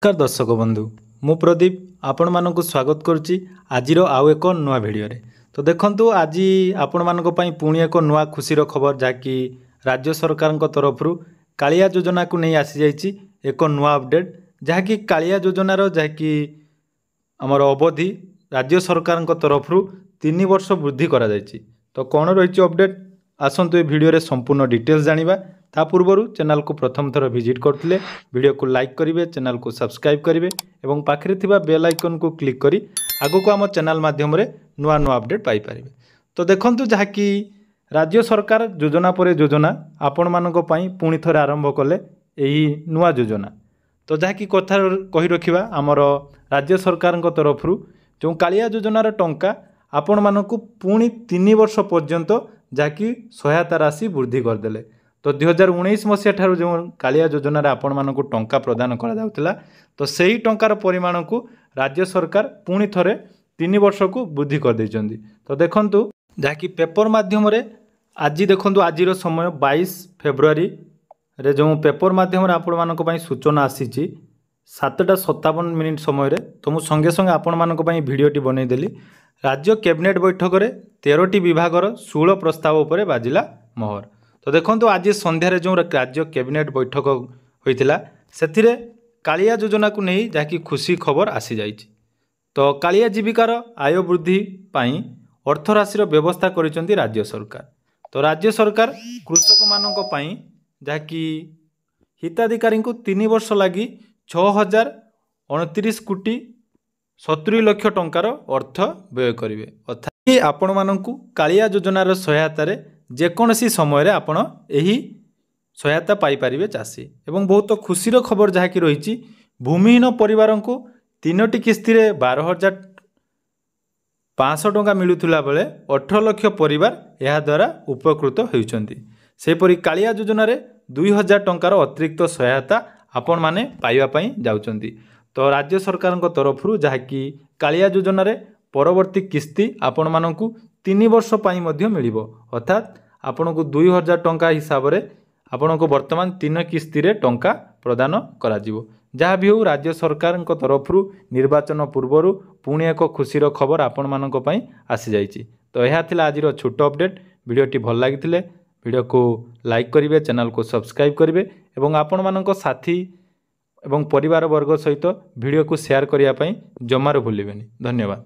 नमस्कार दर्शक बंधु मु प्रदीप आपण मानक स्वागत करुच्ची आज आउ एक नुआ भिडियो तो देखंतु आज आपण मानक पई पुणी एक नुआ खुशीर खबर जहाँकि राज्य सरकार तरफ कालिया योजना को नहीं आसी जाइए एक नुआ अपडेट जहाँकि कालिया योजनार जहाँकि आमर अवधि राज्य सरकार तरफ 3 वर्ष वृद्धि करा जाइए। तो कौन रही अपडेट आसतु ये भिडियो संपूर्ण डिटेल्स जानिबा। ता पूर्व चैनल को प्रथम थर विजिट करथिले वीडियो को लाइक करेंगे, चैनल को सब्सक्राइब करेंगे और पाखरे थिबा बेल आइकन को क्लिक करी आगो को आम चैनल माध्यम नुआ नुआ अपडेट पाई परिबे। तो देखंतु जहाँकि राज्य सरकार योजना पर योजना आपण मानक पई पुणी थरे आरंभ कले एही नुआ योजना। तो जहाँकि कथा कही रखिबा आमर राज्य सरकार तरफ जो कालिया योजनार टंका आपण मानक पुणी 3 वर्ष पर्यंत जहाँकि सहायता राशि वृद्धि करदेले। तो 2019 मसीहा ठारू जो कालिया योजनार आपण मानक टंका प्रदान करा जाउतिला तो सही टंकार परिमाण को राज्य सरकार पुणी थरे 3 वर्ष को वृद्धि कर दैछंती। तो देखंतु जहाँकि पेपर माध्यम आज देखंतु आजिर समय 22 फेब्रुआरी रे जो पेपर माध्यम आपण मानक पई सूचना आसीची 7:57 समय रे। तो मु संगे संगे आपण मानक पई भिडियोटी बनै देली। राज्य कैबिनेट बैठक रे 13टी विभागर 16 प्रस्ताव उपरे बाजिला मोहर। तो देखंतु आज संध्यारे जो राज्य कैबिनेट बैठक होइतिला सेथिरे कालिया योजना को नहीं जहाँकि खुशी खबर आसी जाइए। तो कालिया जीविकार आय वृद्धि पाई अर्थराशि व्यवस्था करिसेंती राज्य सरकार। तो राज्य सरकार कृषक मानक पाई जहाँकि हिताधिकारी को 3 वर्ष लगी 6,029 कोटी 70 लाख टंकार अर्थ व्यय करेंगे। अर्थात आपण मानक कालिया योजनार सहायतार जेकोसी समय आपण यही सहायता पाई परिबे चाषी। एवं बहुत खुशीर खबर जहाँकि रही भूमिहीन परिवार को 3टी किस्ती 12,500 टंका मिलुला बेले 18 लाख परिवार यह द्वारा उपकृत होइछंती। सेपरि कालिया योजना 2,000 टंकार अतिरिक्त सहायता आपण माने पाइबा पई जाउछंती। तो राज्य सरकार तरफ जहाँकि कालिया योजना परवर्ती किस्ती आपण मानकु 3 वर्ष पाई मध्य मिलिबो। अर्थात आपण को 2,000 टंका हिसाब से आपण को वर्तमान 3 किस्ती रे टंका प्रदान करा जिवो। जहाँ भी हो राज्य सरकार तरफ निर्वाचन पूर्वर पुणी एक खुशीर खबर आपण मानक पई आसी जाइए। तो यह थिला आजिर छोट अपडेट। वीडियोटी भल लागिथिले वीडियो को लाइक करेंगे, चैनल को सब्सक्राइब करेंगे और आपण मानक साथी एवं परिवार वर्ग सहित वीडियो को शेयर करने जमार भूलिबेनी। धन्यवाद।